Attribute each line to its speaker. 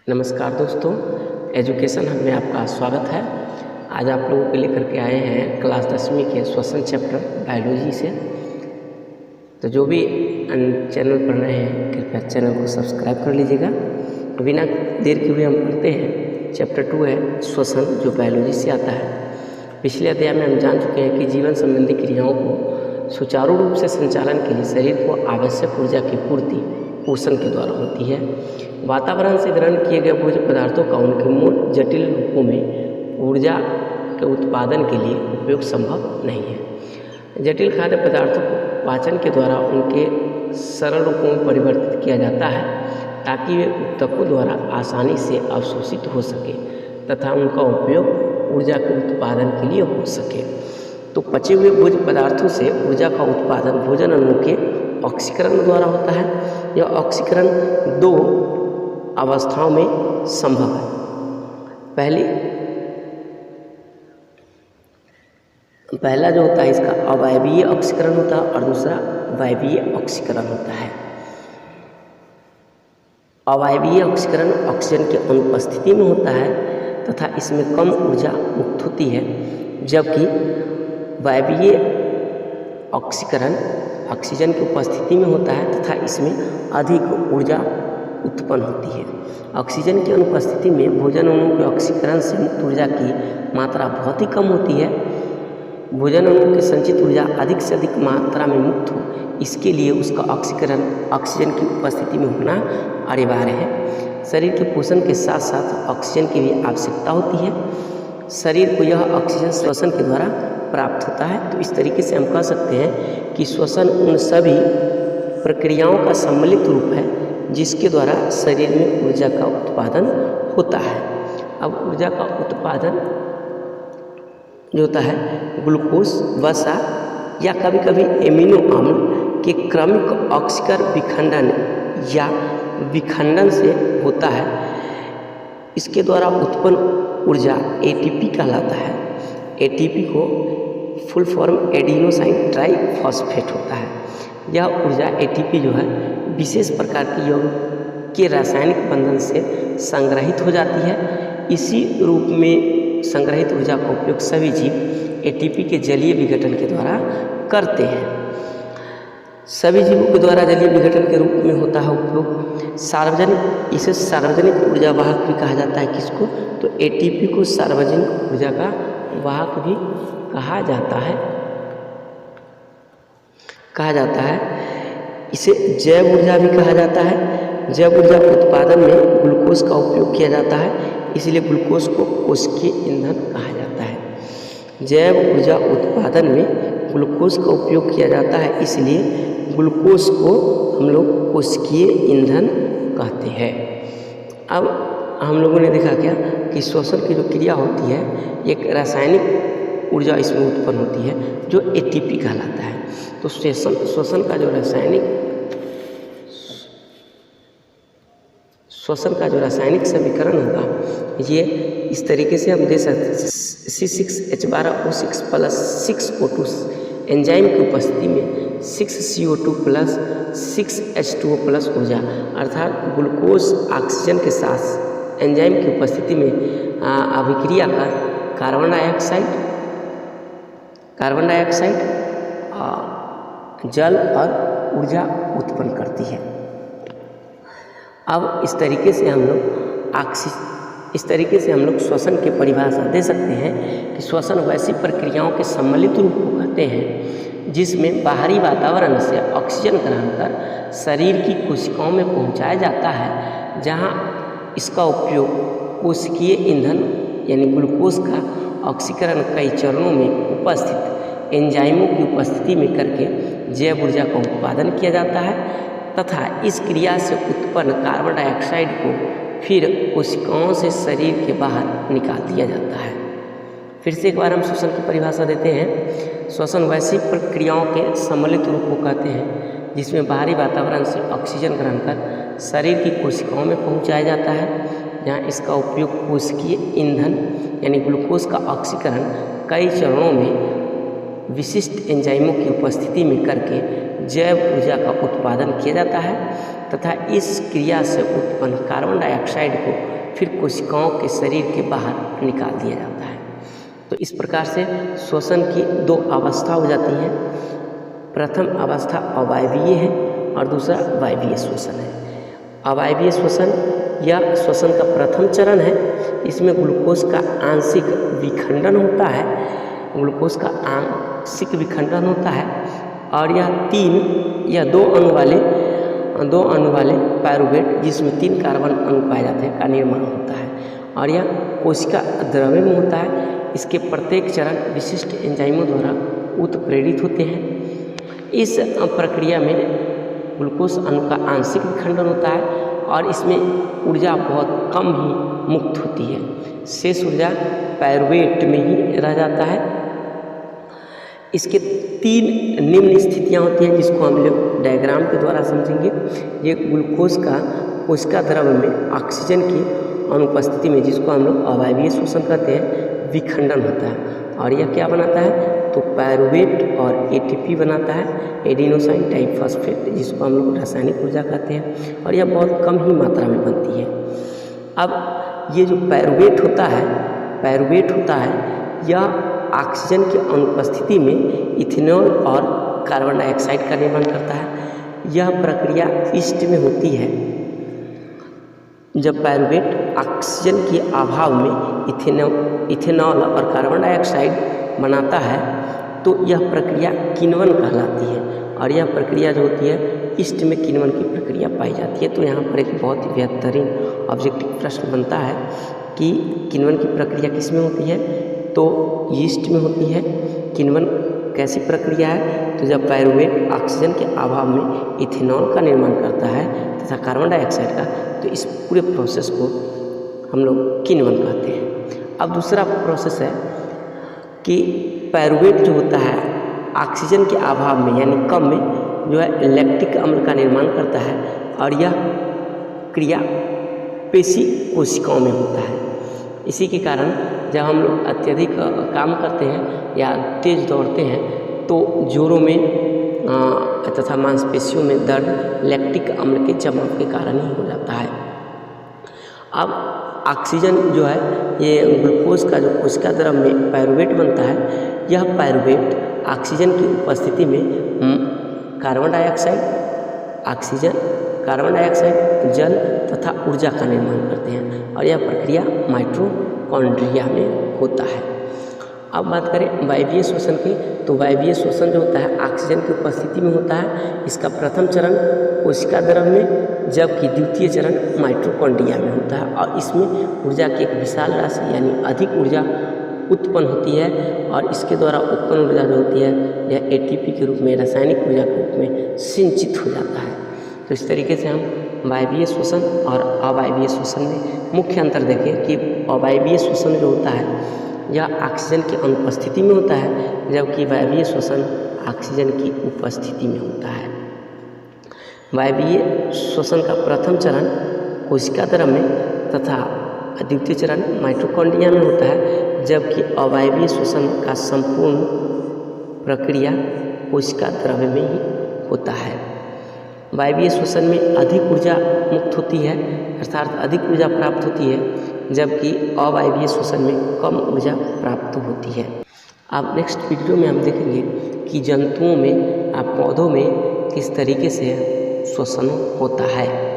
Speaker 1: नमस्कार दोस्तों, education hub में आपका स्वागत है। आज आप लोगों के लेकर के आए हैं क्लास 10वीं के श्वसन चैप्टर बायोलॉजी से। तो जो भी चैनल पढ़ रहे हैं कृपया चैनल को सब्सक्राइब कर लीजिएगा। बिना देर के हुए हम पढ़ते हैं। चैप्टर 2 है श्वसन, जो बायोलॉजी से आता है। पिछले अध्याय में हम जान चुके हैं कि जीवन संबंधी क्रियाओं को सुचारू रूप से संचालन के लिए शरीर को आवश्यक ऊर्जा की पूर्ति पोषण के द्वारा होती है। वातावरण से ग्रहण किए गए भोज्य पदार्थों का उनके मूल जटिल रूपों में ऊर्जा के उत्पादन के लिए उपयोग संभव नहीं है। जटिल खाद्य पदार्थों को पाचन के द्वारा उनके सरल रूपों में परिवर्तित किया जाता है ताकि वे ऊतकों द्वारा आसानी से अवशोषित हो सके तथा उनका उपयोग ऊर्जा के उत्पादन के लिए हो सके। तो पचे हुए भोज्य पदार्थों से ऊर्जा का उत्पादन भोजन अणुओं के ऑक्सीकरण द्वारा होता है। यह ऑक्सीकरण दो अवस्थाओं में संभव है। पहला जो होता है इसका अवायवीय ऑक्सीकरण होता है और दूसरा वायवीय ऑक्सीकरण होता है। अवायवीय ऑक्सीकरण ऑक्सीजन की अनुपस्थिति में होता है तथा इसमें कम ऊर्जा मुक्त होती है, जबकि वायवीय ऑक्सीकरण ऑक्सीजन की उपस्थिति में होता है तथा इसमें अधिक ऊर्जा उत्पन्न होती है। ऑक्सीजन की अनुपस्थिति में भोजन अणुओं के ऑक्सीकरण से मुक्त ऊर्जा की मात्रा बहुत ही कम होती है। भोजन अणुओं की संचित ऊर्जा अधिक से अधिक मात्रा में मुक्त हो, इसके लिए उसका ऑक्सीकरण ऑक्सीजन की उपस्थिति में होना अनिवार्य है। शरीर के पोषण के साथ साथ ऑक्सीजन की भी आवश्यकता होती है। शरीर को यह ऑक्सीजन श्वसन के द्वारा प्राप्त होता है। तो इस तरीके से हम कह सकते हैं कि श्वसन उन सभी प्रक्रियाओं का सम्मिलित रूप है जिसके द्वारा शरीर में ऊर्जा का उत्पादन होता है। अब ऊर्जा का उत्पादन जो होता है ग्लूकोज, वसा या कभी कभी एमिनो अम्ल के क्रमिक ऑक्सीकर विखंडन या विखंडन से होता है। इसके द्वारा उत्पन्न ऊर्जा एटीपी कहलाता है। एटीपी को फुल फॉर्म एडिनोसाइन ट्राइफॉस्फेट होता है। यह ऊर्जा एटीपी जो है विशेष प्रकार के यौगिक के रासायनिक बंधन से संग्रहित हो जाती है। इसी रूप में संग्रहित ऊर्जा का उपयोग सभी जीव एटीपी के जलीय विघटन के द्वारा करते हैं। सभी जीवों के द्वारा जलीय विघटन के रूप में होता है उपयोग सार्वजनिक। इसे सार्वजनिक ऊर्जा वाहक भी कहा जाता है। किसको? तो एटीपी को सार्वजनिक ऊर्जा का वाहक भी कहा जाता है। इसे जैव ऊर्जा भी कहा जाता है। जैव ऊर्जा के उत्पादन में ग्लूकोज का उपयोग किया जाता है, इसलिए ग्लूकोज को कोशिकीय ईंधन कहा जाता है। जैव ऊर्जा उत्पादन में ग्लूकोज का उपयोग किया जाता है, इसलिए ग्लूकोज को हम लोग कोशिकीय ईंधन कहते हैं। अब हम लोगों ने देखा क्या कि श्वसन की जो क्रिया होती है, एक रासायनिक ऊर्जा इसमें उत्पन्न होती है जो एटीपी कहलाता है। तो श्वसन का जो रासायनिक समीकरण होगा, ये इस तरीके से हम दे सकते हैं। C6H12O6 + 6O2 एंजाइम की उपस्थिति में 6CO2 + 6H2O+ ऊर्जा, अर्थात ग्लूकोज ऑक्सीजन के साथ एंजाइम की उपस्थिति में अभिक्रिया कर कार्बन डाइऑक्साइड जल और ऊर्जा उत्पन्न करती है। अब इस तरीके से हम लोग श्वसन की परिभाषा दे सकते हैं कि श्वसन वैसी प्रक्रियाओं के सम्मिलित रूप को कहते हैं जिसमें बाहरी वातावरण से ऑक्सीजन ग्रहण कर शरीर की कोशिकाओं में पहुंचाया जाता है, जहां इसका उपयोग कोशिकीय ईंधन यानी ग्लूकोज का ऑक्सीकरण कई चरणों में उपस्थित एंजाइमों की उपस्थिति में करके जैव ऊर्जा का उत्पादन किया जाता है तथा इस क्रिया से उत्पन्न कार्बन डाइऑक्साइड को फिर कोशिकाओं से शरीर के बाहर निकाल दिया जाता है। फिर से एक बार हम श्वसन की परिभाषा देते हैं। श्वसन वैसी प्रक्रियाओं के सम्मिलित रूप को कहते हैं जिसमें बाहरी वातावरण से ऑक्सीजन ग्रहण कर शरीर की कोशिकाओं में पहुंचाया जाता है, जहां इसका उपयोग कोशिकीय ईंधन यानी ग्लूकोज का ऑक्सीकरण कई चरणों में विशिष्ट एंजाइमों की उपस्थिति में करके जैव ऊर्जा का उत्पादन किया जाता है तथा इस क्रिया से उत्पन्न कार्बन डाइऑक्साइड को फिर कोशिकाओं के शरीर के बाहर निकाल दिया जाता है। तो इस प्रकार से श्वसन की दो अवस्था हो जाती हैं। प्रथम अवस्था अवायवीय है और दूसरा वायवीय श्वसन है। अवायवीय श्वसन या श्वसन का प्रथम चरण है। इसमें ग्लूकोज का आंशिक विखंडन होता है। ग्लूकोज का आंशिक विखंडन होता है और यह 3 या 2 अणु वाले पायरुवेट जिसमें 3 कार्बन अणु पाए जाते हैं का निर्माण होता है और यह कोशिका द्रव्य में होता है। इसके प्रत्येक चरण विशिष्ट एंजाइमों द्वारा उत्प्रेरित होते हैं। इस प्रक्रिया में ग्लूकोज अणु का आंशिक विखंडन होता है और इसमें ऊर्जा बहुत कम ही मुक्त होती है। शेष ऊर्जा पायरुवेट में ही रह जाता है। इसके 3 निम्न स्थितियां होती हैं जिसको हम लोग डायग्राम के द्वारा समझेंगे। ये ग्लूकोज का कोशिका द्रव्य में ऑक्सीजन की अनुपस्थिति में, जिसको हम लोग अवायवीय श्वसन कहते हैं, विखंडन होता है और यह क्या बनाता है तो पायरुवेट और एटीपी बनाता है, एडिनोसाइन ट्राइफॉस्फेट, जिसको हम लोग रासायनिक ऊर्जा कहते हैं और यह बहुत कम ही मात्रा में बनती है। अब ये जो पायरुवेट होता है यह ऑक्सीजन की अनुपस्थिति में इथेनॉल और कार्बन डाइऑक्साइड का निर्माण करता है। यह प्रक्रिया ईस्ट में होती है। जब पायरुवेट ऑक्सीजन के अभाव में इथेनॉल और कार्बन डाइऑक्साइड बनाता है तो यह प्रक्रिया किण्वन कहलाती है और यह प्रक्रिया जो होती है ईस्ट में किण्वन की प्रक्रिया पाई जाती है। तो यहाँ पर एक बहुत ही बेहतरीन ऑब्जेक्टिव प्रश्न बनता है कि किण्वन की प्रक्रिया किस में होती है, तो यीस्ट में होती है। किण्वन कैसी प्रक्रिया है, तो जब पायरुवेट ऑक्सीजन के अभाव में इथेनॉल का निर्माण करता है तथा कार्बन डाइऑक्साइड का, तो इस पूरे प्रोसेस को हम लोग किण्वन कहते हैं। अब दूसरा प्रोसेस है कि पायरुवेट जो होता है ऑक्सीजन के अभाव में यानी कम में जो है लैक्टिक अम्ल का निर्माण करता है और यह क्रिया पेशी कोशिकाओं में होता है। इसी के कारण जब हम लोग अत्यधिक काम करते हैं या तेज दौड़ते हैं तो जोड़ों में तथा मांसपेशियों में दर्द लैक्टिक अम्ल के जमाव के कारण ही हो जाता है। अब ऑक्सीजन जो है ये ग्लूकोज का जो कोशिका द्रव्य में पायरुवेट बनता है, यह पायरुवेट ऑक्सीजन की उपस्थिति में कार्बन डाइऑक्साइड, जल तथा ऊर्जा का निर्माण करते हैं और यह प्रक्रिया माइटोकॉन्ड्रिया में होता है। अब बात करें वायवीय श्वसन की, तो वायवीय श्वसन जो होता है ऑक्सीजन की उपस्थिति में होता है। इसका प्रथम चरण कोशिका द्रव्य में, जबकि द्वितीय चरण माइटोकॉन्ड्रिया में होता है और इसमें ऊर्जा की एक विशाल राशि यानी अधिक ऊर्जा उत्पन्न होती है और इसके द्वारा उत्पन्न ऊर्जा जो होती है यह एटीपी के रूप में, रासायनिक ऊर्जा के रूप में सिंचित हो जाता है। तो इस तरीके से हम वायवीय श्वसन और अवायवीय श्वसन में मुख्य अंतर देखें कि अवायवीय श्वसन जो होता है यह ऑक्सीजन की अनुपस्थिति में होता है, जबकि वायवीय श्वसन ऑक्सीजन की उपस्थिति में होता है। वायवीय श्वसन का प्रथम चरण कोशिका द्रव्य में तथा द्वितीय चरण माइटोकॉन्ड्रिया में होता है, जबकि अवायवीय श्वसन का संपूर्ण प्रक्रिया कोशिका द्रव्य में ही होता है। वायवीय श्वसन में अधिक ऊर्जा मुक्त होती है, अर्थात अधिक ऊर्जा प्राप्त होती है, जबकि अवायवीय श्वसन में कम ऊर्जा प्राप्त होती है। अब नेक्स्ट वीडियो में हम देखेंगे कि जंतुओं में, पौधों में किस तरीके से श्वसन होता है।